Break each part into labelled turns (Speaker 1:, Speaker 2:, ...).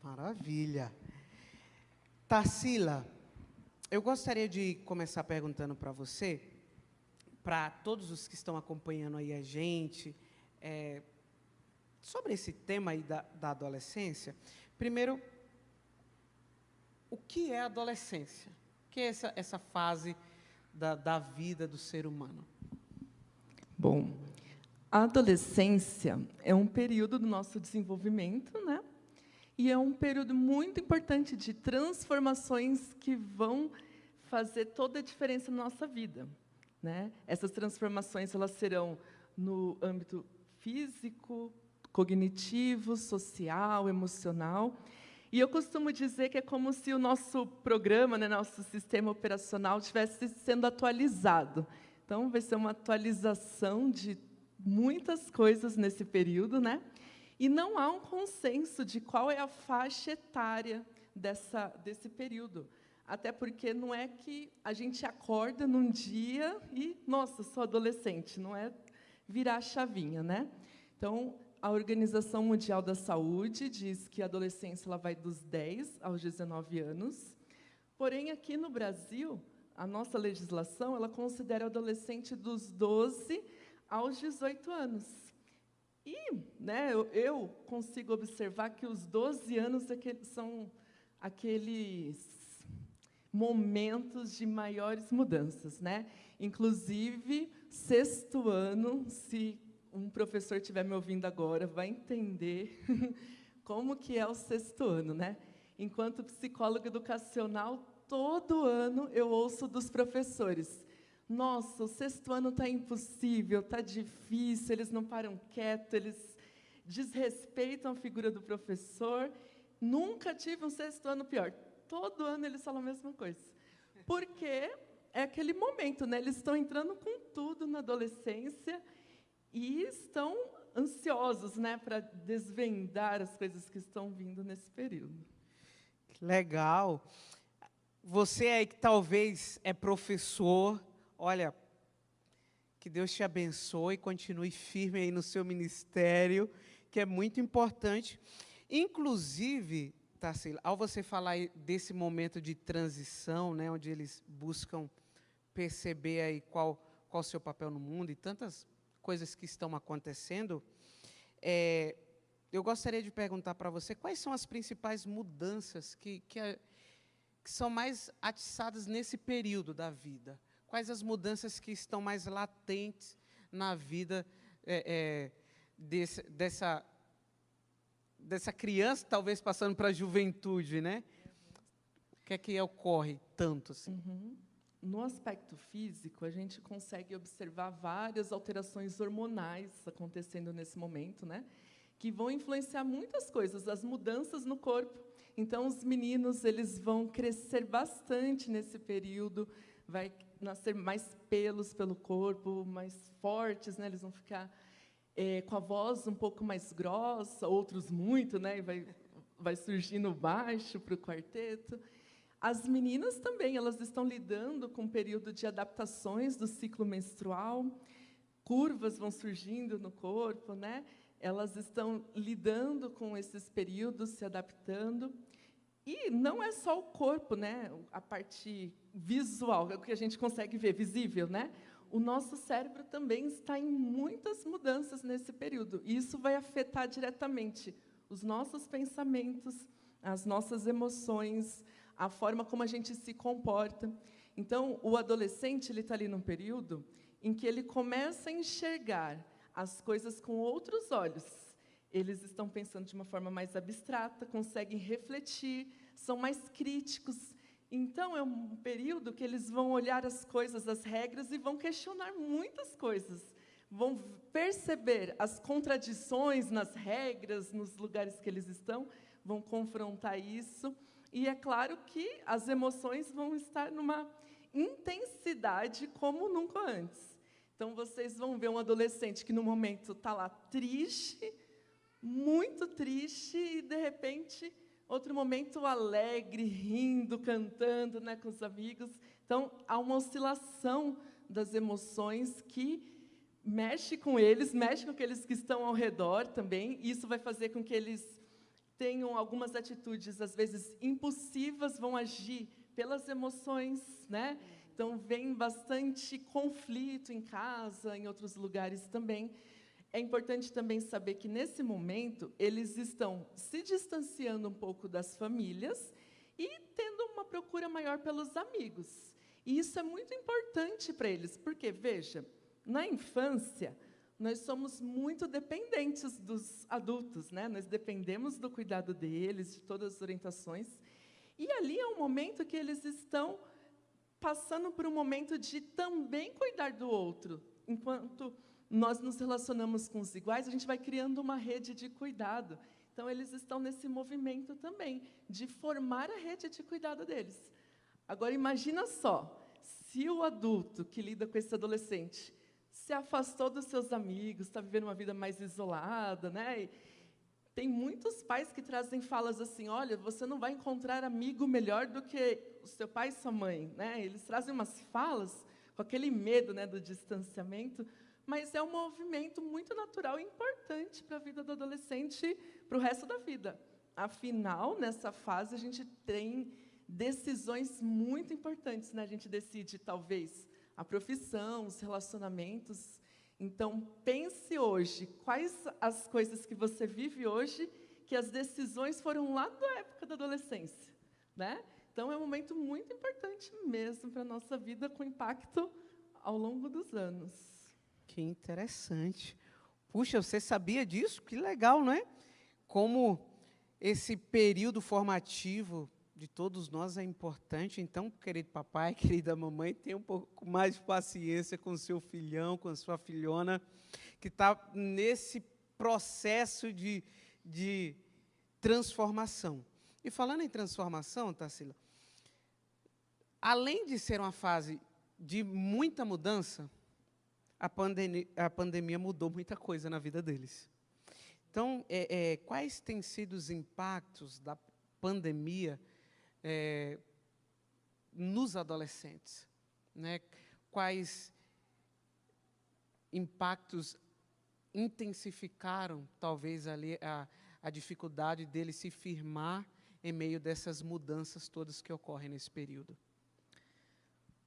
Speaker 1: Maravilha. Tarsila, eu gostaria de começar perguntando para você, para todos os que estão acompanhando aí a gente, sobre esse tema aí da adolescência. Primeiro, o que é a adolescência? O que é essa fase da vida do ser humano?
Speaker 2: Bom, a adolescência é um período do nosso desenvolvimento, né? E é um período muito importante de transformações que vão fazer toda a diferença na nossa vida, né? Essas transformações elas serão no âmbito físico, cognitivo, social, emocional. E eu costumo dizer que é como se o nosso programa, né, nosso sistema operacional estivesse sendo atualizado. Então, vai ser uma atualização de muitas coisas nesse período, né? E não há um consenso de qual é a faixa etária desse período. Até porque não é que a gente acorda num dia e, nossa, sou adolescente, não é virar a chavinha, né? Então, a Organização Mundial da Saúde diz que a adolescência ela vai dos 10 aos 19 anos. Porém, aqui no Brasil, a nossa legislação ela considera o adolescente dos 12 aos 18 anos. E, né, eu consigo observar que os 12 anos são aqueles momentos de maiores mudanças, né? Inclusive, sexto ano, se um professor estiver me ouvindo agora, vai entender como que é o sexto ano, né? Enquanto psicóloga educacional, todo ano eu ouço dos professores: nossa, o sexto ano está impossível, está difícil, eles não param quieto, eles desrespeitam a figura do professor. Nunca tive um sexto ano pior. Todo ano eles falam a mesma coisa. Porque é aquele momento, né? Eles estão entrando com tudo na adolescência e estão ansiosos, né, para desvendar as coisas que estão vindo nesse período.
Speaker 1: Legal. Você aí que talvez é professor, olha, que Deus te abençoe e continue firme aí no seu ministério, que é muito importante. Inclusive, Tarsila, ao você falar aí desse momento de transição, né, onde eles buscam perceber aí qual o seu papel no mundo e tantas coisas que estão acontecendo, eu gostaria de perguntar para você quais são as principais mudanças que são mais atiçadas nesse período da vida. Quais as mudanças que estão mais latentes na vida dessa criança, talvez passando para a juventude, né? O que é que ocorre tanto assim?
Speaker 2: Uhum. No aspecto físico, a gente consegue observar várias alterações hormonais acontecendo nesse momento, né? Que vão influenciar muitas coisas, as mudanças no corpo. Então, os meninos eles vão crescer bastante nesse período, vai nascer mais pelos pelo corpo, mais fortes, né? Eles vão ficar com a voz um pouco mais grossa, outros muito, né? E vai surgindo baixo para o quarteto. As meninas também, elas estão lidando com um período de adaptações do ciclo menstrual, curvas vão surgindo no corpo, né? Elas estão lidando com esses períodos, se adaptando. E não é só o corpo, né? A parte visual, é o que a gente consegue ver, visível, né? O nosso cérebro também está em muitas mudanças nesse período. E isso vai afetar diretamente os nossos pensamentos, as nossas emoções, a forma como a gente se comporta. Então, o adolescente ele está ali num período em que ele começa a enxergar as coisas com outros olhos. Eles estão pensando de uma forma mais abstrata, conseguem refletir, são mais críticos. Então, é um período que eles vão olhar as coisas, as regras, e vão questionar muitas coisas. Vão perceber as contradições nas regras, nos lugares que eles estão, vão confrontar isso. E é claro que as emoções vão estar numa intensidade como nunca antes. Então, vocês vão ver um adolescente que, no momento, está lá triste, muito triste, e, de repente, outro momento alegre, rindo, cantando, né, com os amigos. Então, há uma oscilação das emoções que mexe com eles, mexe com aqueles que estão ao redor também. E isso vai fazer com que eles tenham algumas atitudes, às vezes, impulsivas, vão agir pelas emoções, né? Então, vem bastante conflito em casa, em outros lugares também. É importante também saber que, nesse momento, eles estão se distanciando um pouco das famílias e tendo uma procura maior pelos amigos. E isso é muito importante para eles, porque, veja, na infância, nós somos muito dependentes dos adultos, né? Nós dependemos do cuidado deles, de todas as orientações. E ali é um momento que eles estão passando por um momento de também cuidar do outro. Enquanto nós nos relacionamos com os iguais, a gente vai criando uma rede de cuidado. Então, eles estão nesse movimento também, de formar a rede de cuidado deles. Agora, imagina só, se o adulto que lida com esse adolescente se afastou dos seus amigos, está vivendo uma vida mais isolada, né? E tem muitos pais que trazem falas assim, olha, você não vai encontrar amigo melhor do que o seu pai e sua mãe, né? Eles trazem umas falas com aquele medo, né, do distanciamento, mas é um movimento muito natural e importante para a vida do adolescente, para o resto da vida. Afinal, nessa fase, a gente tem decisões muito importantes, né? A gente decide, talvez, a profissão, os relacionamentos. Então, pense hoje, quais as coisas que você vive hoje, que as decisões foram lá da época da adolescência, né? Então, é um momento muito importante mesmo para a nossa vida, com impacto ao longo dos anos.
Speaker 1: Que interessante. Puxa, você sabia disso? Que legal, não é? Como esse período formativo de todos nós é importante. Então, querido papai, querida mamãe, tenha um pouco mais de paciência com o seu filhão, com a sua filhona, que está nesse processo de transformação. E falando em transformação, Tarsila, além de ser uma fase de muita mudança, a pandemia mudou muita coisa na vida deles. Então, quais têm sido os impactos da pandemia nos adolescentes, né? Quais impactos intensificaram, talvez, ali a dificuldade dele se firmar em meio dessas mudanças todas que ocorrem nesse período?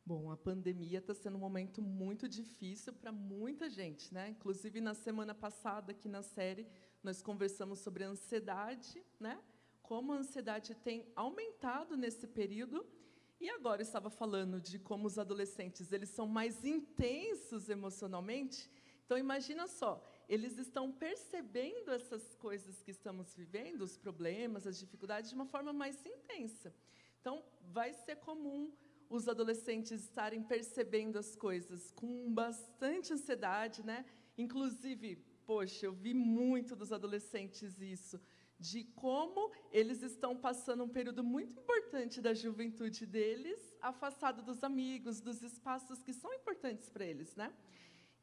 Speaker 2: Bom, a pandemia está sendo um momento muito difícil para muita gente, né? Inclusive, na semana passada, aqui na série, nós conversamos sobre a ansiedade, né? Como a ansiedade tem aumentado nesse período, e agora estava falando de como os adolescentes eles são mais intensos emocionalmente. Então, imagina só, eles estão percebendo essas coisas que estamos vivendo, os problemas, as dificuldades, de uma forma mais intensa. Então, vai ser comum os adolescentes estarem percebendo as coisas com bastante ansiedade, né? Inclusive, poxa, eu vi muito dos adolescentes isso, de como eles estão passando um período muito importante da juventude deles, afastado dos amigos, dos espaços que são importantes para eles, né?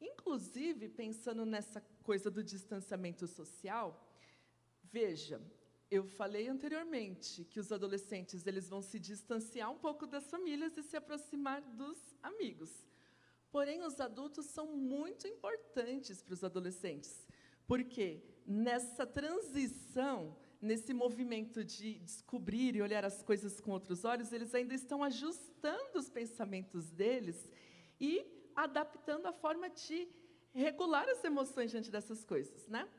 Speaker 2: Inclusive, pensando nessa coisa do distanciamento social, veja, eu falei anteriormente que os adolescentes eles vão se distanciar um pouco das famílias e se aproximar dos amigos. Porém, os adultos são muito importantes para os adolescentes, porque nessa transição, nesse movimento de descobrir e olhar as coisas com outros olhos, eles ainda estão ajustando os pensamentos deles e adaptando a forma de regular as emoções diante dessas coisas, né?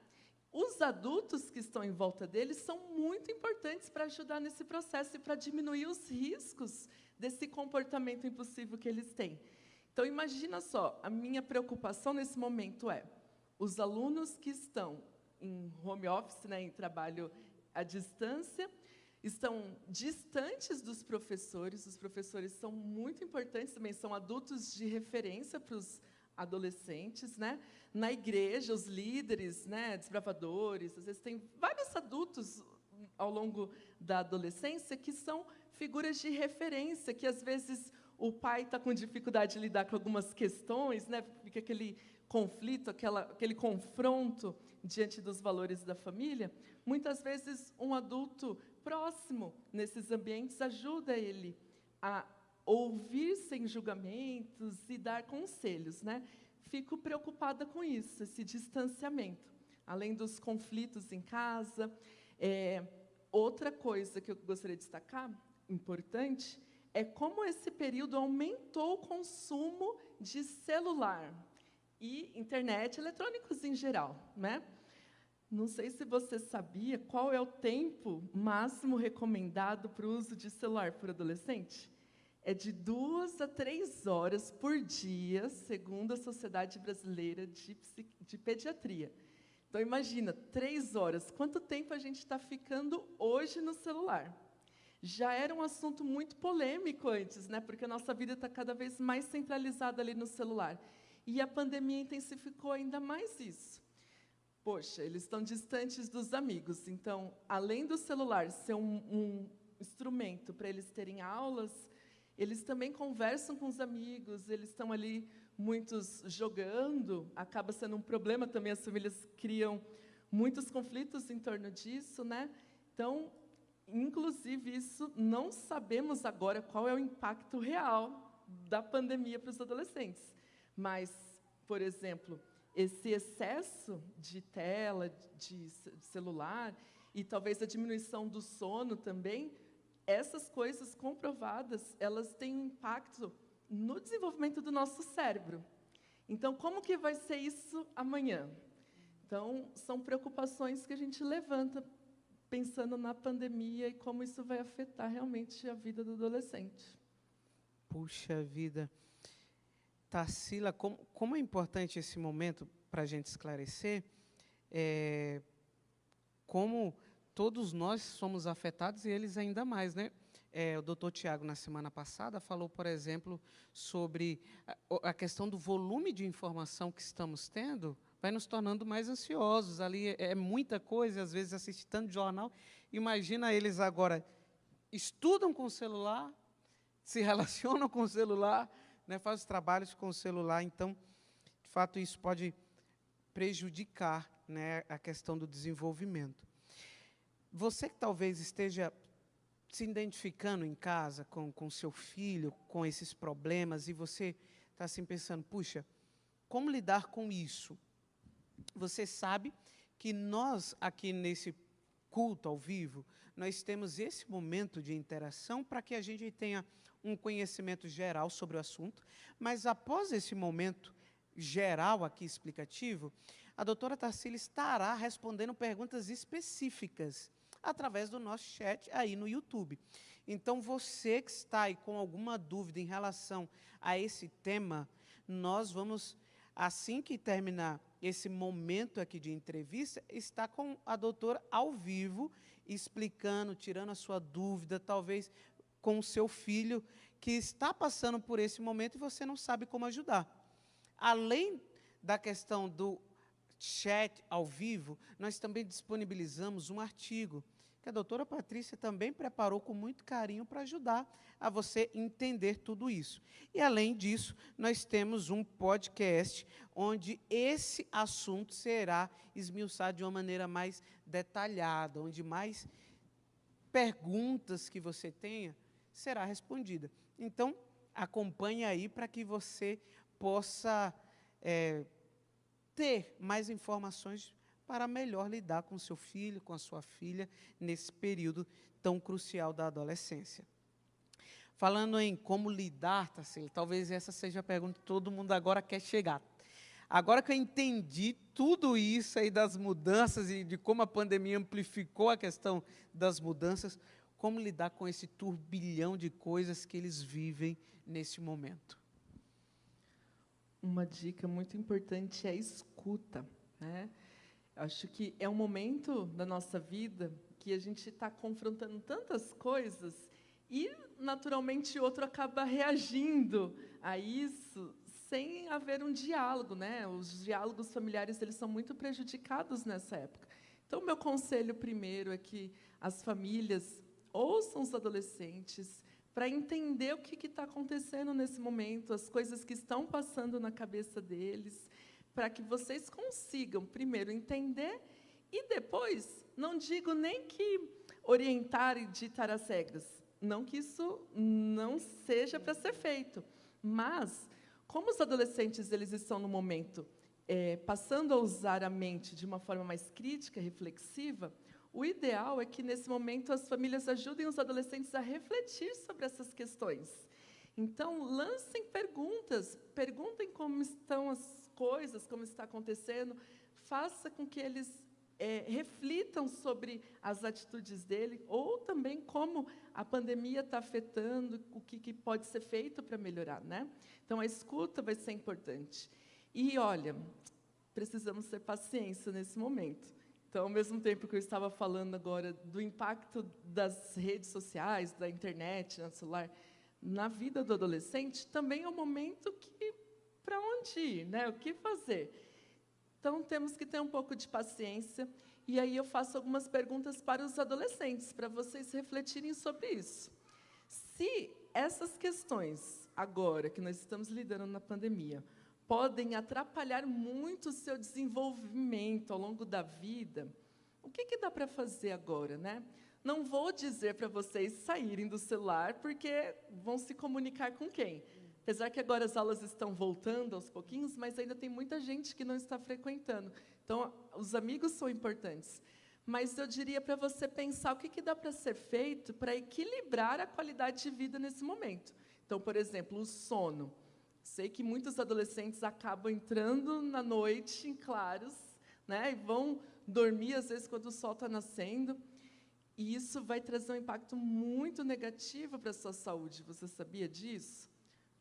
Speaker 2: Os adultos que estão em volta deles são muito importantes para ajudar nesse processo e para diminuir os riscos desse comportamento impulsivo que eles têm. Então, imagina só, a minha preocupação nesse momento é os alunos que estão em home office, né, em trabalho à distância, estão distantes dos professores. Os professores são muito importantes também, são adultos de referência para os adolescentes, né? Na igreja, os líderes, né, desbravadores, às vezes tem vários adultos ao longo da adolescência que são figuras de referência, que às vezes o pai está com dificuldade de lidar com algumas questões, né? Fica aquele conflito, aquele confronto diante dos valores da família. Muitas vezes um adulto próximo nesses ambientes ajuda ele a ouvir sem julgamentos e dar conselhos, né? Fico preocupada com isso, esse distanciamento. Além dos conflitos em casa, Outra coisa que eu gostaria de destacar, importante, é como esse período aumentou o consumo de celular e internet, eletrônicos em geral, né? Não sei se você sabia qual é o tempo máximo recomendado para o uso de celular por adolescente. É de 2 a 3 horas por dia, segundo a Sociedade Brasileira de Pediatria. Então, imagina, 3 horas. Quanto tempo a gente está ficando hoje no celular? Já era um assunto muito polêmico antes, né? Porque a nossa vida está cada vez mais centralizada ali no celular. E a pandemia intensificou ainda mais isso. Poxa, eles estão distantes dos amigos. Então, além do celular ser um instrumento para eles terem aulas, eles também conversam com os amigos, eles estão ali, muitos jogando, acaba sendo um problema também, as famílias criam muitos conflitos em torno disso, né? Então, inclusive, isso, não sabemos agora qual é o impacto real da pandemia para os adolescentes. Mas, por exemplo, esse excesso de tela, de celular, e talvez a diminuição do sono também, essas coisas comprovadas, elas têm um impacto no desenvolvimento do nosso cérebro. Então, como que vai ser isso amanhã? Então, são preocupações que a gente levanta pensando na pandemia e como isso vai afetar realmente a vida do adolescente.
Speaker 1: Puxa vida. Tarsila, como é importante esse momento para a gente esclarecer, como todos nós somos afetados e eles ainda mais, né? O doutor Tiago, na semana passada, falou, por exemplo, sobre a questão do volume de informação que estamos tendo, vai nos tornando mais ansiosos. Ali é muita coisa, às vezes assiste tanto jornal. Imagina eles agora estudam com o celular, se relacionam com o celular, né, fazem os trabalhos com o celular. Então, de fato, isso pode prejudicar, né, a questão do desenvolvimento. Você que talvez esteja se identificando em casa com seu filho, com esses problemas, e você está assim pensando, puxa, como lidar com isso? Você sabe que nós, aqui nesse culto ao vivo, nós temos esse momento de interação para que a gente tenha um conhecimento geral sobre o assunto, mas após esse momento geral aqui explicativo, a doutora Tarsila estará respondendo perguntas específicas através do nosso chat aí no YouTube. Então, você que está aí com alguma dúvida em relação a esse tema, nós vamos, assim que terminar esse momento aqui de entrevista, estar com a doutora ao vivo, explicando, tirando a sua dúvida, talvez com o seu filho que está passando por esse momento e você não sabe como ajudar. Além da questão do chat ao vivo, nós também disponibilizamos um artigo que a doutora Patrícia também preparou com muito carinho para ajudar a você entender tudo isso. E, além disso, nós temos um podcast onde esse assunto será esmiuçado de uma maneira mais detalhada, onde mais perguntas que você tenha será respondida. Então, acompanhe aí para que você possa ter mais informações para melhor lidar com o seu filho, com a sua filha, nesse período tão crucial da adolescência. Falando em como lidar, Tarsila, talvez essa seja a pergunta que todo mundo agora quer chegar. Agora que eu entendi tudo isso aí das mudanças e de como a pandemia amplificou a questão das mudanças, como lidar com esse turbilhão de coisas que eles vivem nesse momento?
Speaker 2: Uma dica muito importante é a escuta, né? Acho que é um momento da nossa vida que a gente está confrontando tantas coisas e, naturalmente, o outro acaba reagindo a isso sem haver um diálogo, né? Os diálogos familiares, eles são muito prejudicados nessa época. Então, meu conselho primeiro é que as famílias ouçam os adolescentes para entender o que está acontecendo nesse momento, as coisas que estão passando na cabeça deles, para que vocês consigam, primeiro, entender e depois, não digo nem que orientar e ditar as regras, não que isso não seja para ser feito, mas, como os adolescentes eles estão no momento passando a usar a mente de uma forma mais crítica, reflexiva, O ideal é que, nesse momento, as famílias ajudem os adolescentes a refletir sobre essas questões. Então, lancem perguntas, perguntem como estão as coisas, como está acontecendo, faça com que eles reflitam sobre as atitudes dele, ou também como a pandemia está afetando, o que pode ser feito para melhorar, né? Então, a escuta vai ser importante. E, olha, precisamos ter paciência nesse momento. Então, ao mesmo tempo que eu estava falando agora do impacto das redes sociais, da internet, no celular, na vida do adolescente, também é um momento que, para onde ir, né? O que fazer? Então, temos que ter um pouco de paciência, e aí eu faço algumas perguntas para os adolescentes, para vocês refletirem sobre isso. Se essas questões, agora que nós estamos lidando na pandemia, podem atrapalhar muito o seu desenvolvimento ao longo da vida, o que dá para fazer agora, né? Não vou dizer para vocês saírem do celular, porque vão se comunicar com quem? Apesar que agora as aulas estão voltando aos pouquinhos, mas ainda tem muita gente que não está frequentando. Então, os amigos são importantes. Mas eu diria para você pensar o que dá para ser feito para equilibrar a qualidade de vida nesse momento. Então, por exemplo, o sono. Sei que muitos adolescentes acabam entrando na noite em claros, né, e vão dormir, às vezes, quando o sol está nascendo. E isso vai trazer um impacto muito negativo para a sua saúde. Você sabia disso?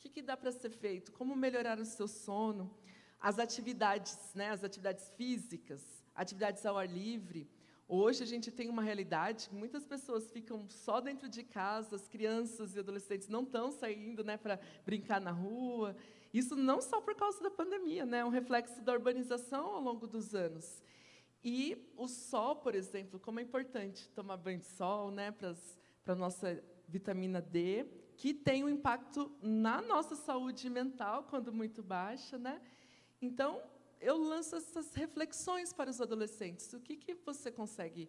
Speaker 2: O que dá para ser feito? Como melhorar o seu sono? As atividades, né, as atividades físicas, atividades ao ar livre. Hoje a gente tem uma realidade que muitas pessoas ficam só dentro de casa, as crianças e adolescentes não estão saindo, né, para brincar na rua. Isso não só por causa da pandemia, né, é um reflexo da urbanização ao longo dos anos. E o sol, por exemplo, como é importante tomar banho de sol, né, para a nossa vitamina D, que tem um impacto na nossa saúde mental, quando muito baixa, né? Então, eu lanço essas reflexões para os adolescentes. O que você consegue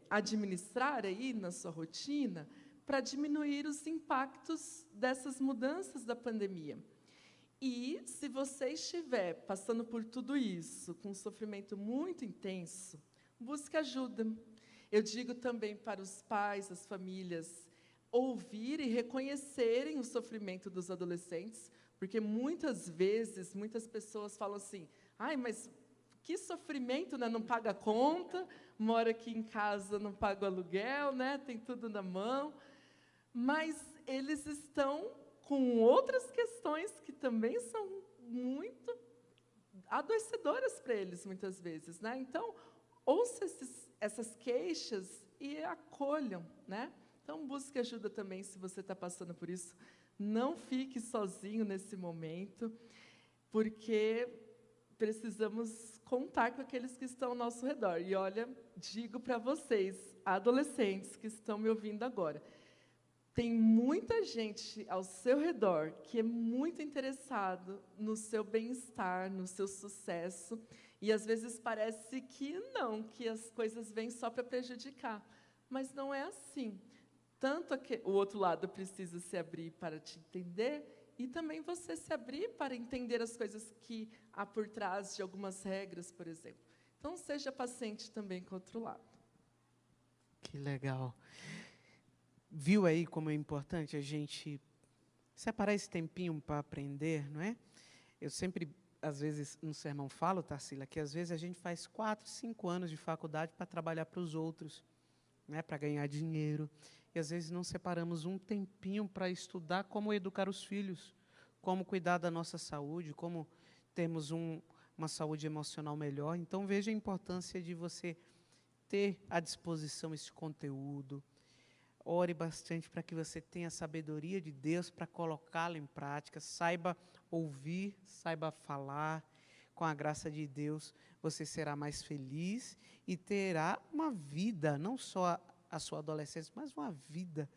Speaker 2: administrar aí na sua rotina para diminuir os impactos dessas mudanças da pandemia? E, se você estiver passando por tudo isso, com um sofrimento muito intenso, busque ajuda. Eu digo também para os pais, as famílias, ouvir e reconhecerem o sofrimento dos adolescentes, porque muitas vezes, muitas pessoas falam assim, ai, mas que sofrimento, né? Não paga a conta, mora aqui em casa, não paga o aluguel, né? Tem tudo na mão. Mas eles estão com outras questões que também são muito adoecedoras para eles, muitas vezes, né? Então, ouça essas queixas e acolham, né? Então, busque ajuda também se você está passando por isso. Não fique sozinho nesse momento, porque precisamos contar com aqueles que estão ao nosso redor. E, olha, digo para vocês, adolescentes que estão me ouvindo agora, tem muita gente ao seu redor que é muito interessado no seu bem-estar, no seu sucesso, e às vezes parece que não, que as coisas vêm só para prejudicar. Mas não é assim. Tanto o outro lado precisa se abrir para te entender, e também você se abrir para entender as coisas que há por trás de algumas regras, por exemplo. Então, seja paciente também com o outro lado.
Speaker 1: Que legal. Viu aí como é importante a gente separar esse tempinho para aprender, não é? Eu sempre, às vezes, no sermão falo, Tarsila, que às vezes a gente faz 4, 5 anos de faculdade para trabalhar para os outros, né, para ganhar dinheiro. E, às vezes, não separamos um tempinho para estudar como educar os filhos, como cuidar da nossa saúde, como termos uma saúde emocional melhor. Então, veja a importância de você ter à disposição esse conteúdo. Ore bastante para que você tenha a sabedoria de Deus para colocá-lo em prática, saiba ouvir, saiba falar. Com a graça de Deus, você será mais feliz e terá uma vida, não só a sua adolescência, mas uma vida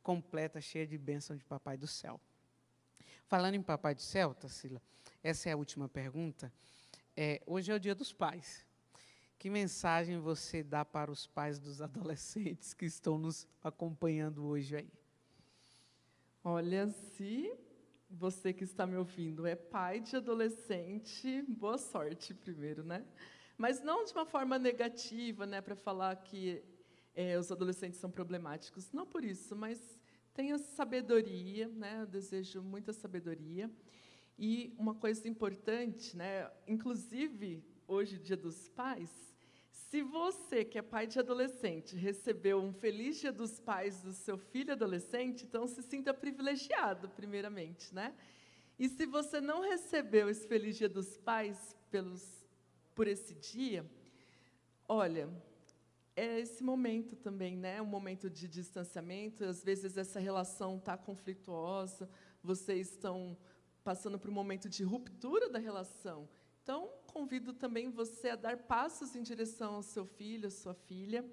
Speaker 1: completa, cheia de bênção de Papai do Céu. Falando em Papai do Céu, Tarsila, essa é a última pergunta. Hoje é o Dia dos Pais. Que mensagem você dá para os pais dos adolescentes que estão nos acompanhando hoje aí?
Speaker 2: Olha, se você que está me ouvindo é pai de adolescente, boa sorte primeiro, né? Mas não de uma forma negativa, né, para falar que os adolescentes são problemáticos. Não por isso, mas tenha sabedoria, né, eu desejo muita sabedoria. E uma coisa importante, né, inclusive, hoje, Dia dos Pais, se você, que é pai de adolescente, recebeu um Feliz Dia dos Pais do seu filho adolescente, então se sinta privilegiado, primeiramente, né? E se você não recebeu esse Feliz Dia dos Pais por esse dia, olha, é esse momento também, né? Um momento de distanciamento, às vezes essa relação está conflituosa, vocês estão passando por um momento de ruptura da relação. Então, convido também você a dar passos em direção ao seu filho, à sua filha.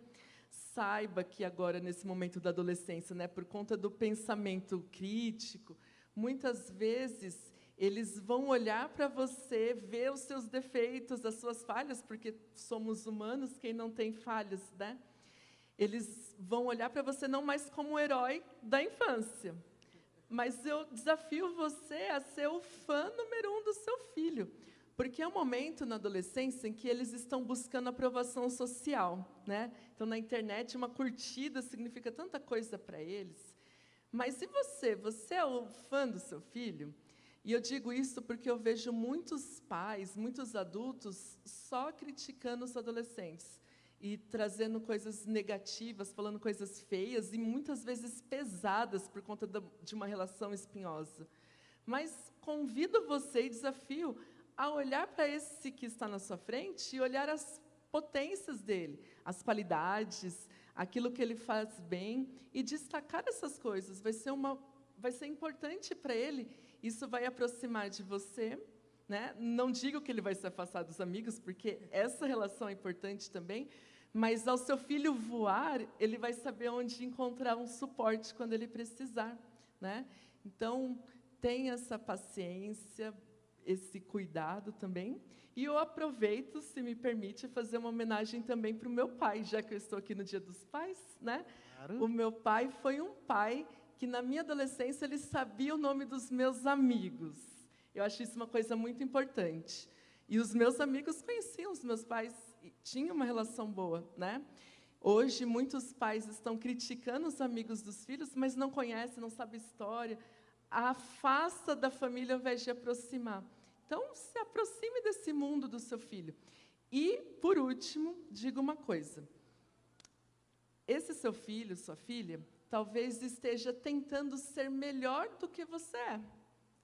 Speaker 2: Saiba que agora, nesse momento da adolescência, né, por conta do pensamento crítico, muitas vezes eles vão olhar para você, ver os seus defeitos, as suas falhas, porque somos humanos, quem não tem falhas, né? Eles vão olhar para você não mais como o herói da infância, mas eu desafio você a ser o fã número 1 do seu filho, porque é um momento na adolescência em que eles estão buscando aprovação social, né? Então, na internet, uma curtida significa tanta coisa para eles. Mas se você é o fã do seu filho, e eu digo isso porque eu vejo muitos pais, muitos adultos, só criticando os adolescentes, e trazendo coisas negativas, falando coisas feias, e muitas vezes pesadas, por conta de uma relação espinhosa. Mas convido você e desafio a olhar para esse que está na sua frente e olhar as potências dele, as qualidades, aquilo que ele faz bem, e destacar essas coisas. Vai ser importante para ele, isso vai aproximar de você, né? Não digo que ele vai se afastar dos amigos, porque essa relação é importante também, mas ao seu filho voar, ele vai saber onde encontrar um suporte quando ele precisar, né? Então, tenha essa paciência, esse cuidado também. E eu aproveito, se me permite, fazer uma homenagem também para o meu pai, já que eu estou aqui no Dia dos Pais, né? Claro. O meu pai foi um pai que, na minha adolescência, ele sabia o nome dos meus amigos. Eu acho isso uma coisa muito importante. E os meus amigos conheciam os meus pais, e tinham uma relação boa, né? Hoje, muitos pais estão criticando os amigos dos filhos, mas não conhecem, não sabem história, afasta da família ao invés de aproximar. Então, se aproxime desse mundo do seu filho. E, por último, digo uma coisa. Esse seu filho, sua filha, talvez esteja tentando ser melhor do que você é.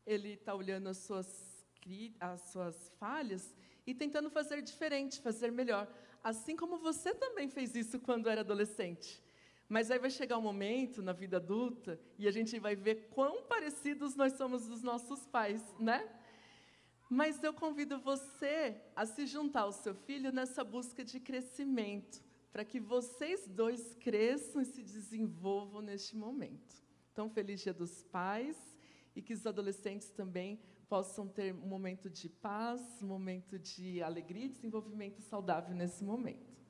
Speaker 2: Ele está olhando as suas falhas e tentando fazer diferente, fazer melhor. Assim como você também fez isso quando era adolescente. Mas aí vai chegar um momento na vida adulta e a gente vai ver quão parecidos nós somos dos nossos pais, né? Mas eu convido você a se juntar ao seu filho nessa busca de crescimento, para que vocês dois cresçam e se desenvolvam neste momento. Então, feliz Dia dos Pais, e que os adolescentes também possam ter um momento de paz, um momento de alegria e desenvolvimento saudável nesse momento.